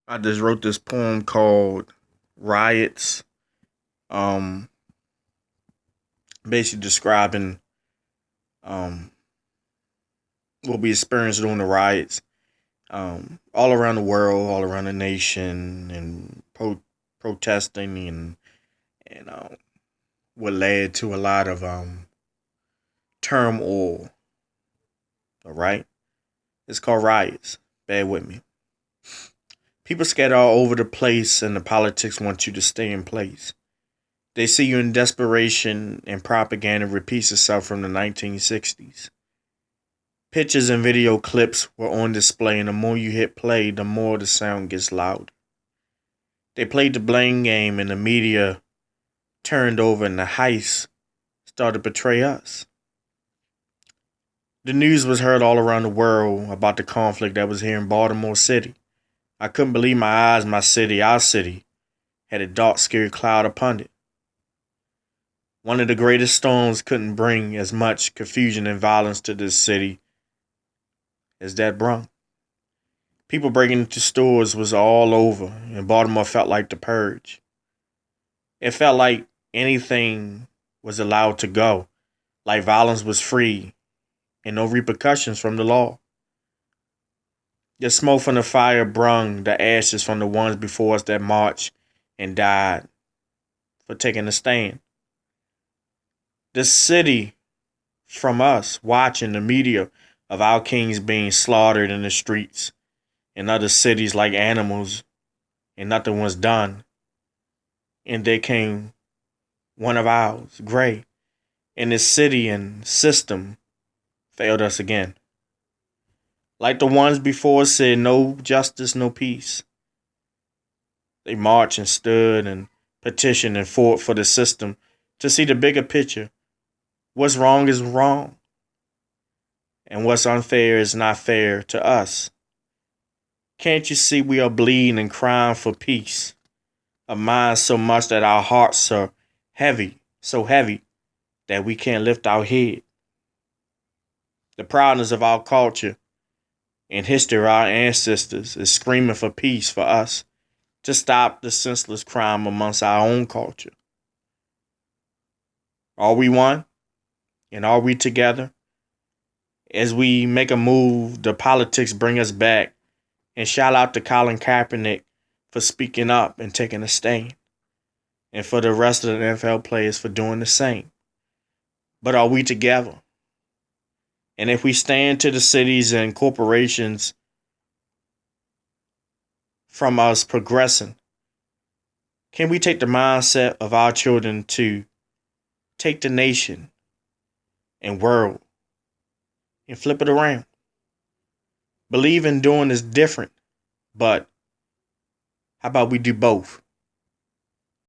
I just wrote this poem called Riots. Um, Basically describing um what we experienced during the riots. All around the world, all around the nation, and protesting and what led to a lot of turmoil. All right, it's called riots. Bear with me. People scatter all over the place, and the politics want you to stay in place. They see you in desperation, and propaganda repeats itself from the 1960s. Pictures and video clips were on display, and the more you hit play, the more the sound gets loud. They played the blame game, and the media turned over, and the heist started to betray us. The news was heard all around the world about the conflict that was here in Baltimore City. I couldn't believe my eyes. My city, our city, had a dark, scary cloud upon it. One of the greatest storms couldn't bring as much confusion and violence to this city as that brung. People breaking into stores was all over, and Baltimore felt like the purge. It felt like anything was allowed to go, like violence was free and no repercussions from the law. The smoke from the fire brung the ashes from the ones before us that marched and died for taking a stand. The city from us watching the media of our kings being slaughtered in the streets in other cities like animals, and nothing was done. And there came one of ours, Gray, and this city and system failed us again. Like the ones before said, no justice, no peace. They marched and stood and petitioned and fought for the system to see the bigger picture. What's wrong is wrong, and what's unfair is not fair to us. Can't you see we are bleeding and crying for peace? A mind so much that our hearts are heavy, so heavy that we can't lift our head. The proudness of our culture and history of our ancestors is screaming for peace for us to stop the senseless crime amongst our own culture. Are we one? And are we together? As we make a move, the politics bring us back. And shout out to Colin Kaepernick for speaking up and taking a stand. And for the rest of the NFL players for doing the same. But are we together? And if we stand to the cities and corporations from us progressing, can we take the mindset of our children to take the nation and world and flip it around? Believe in doing is different, but how about we do both?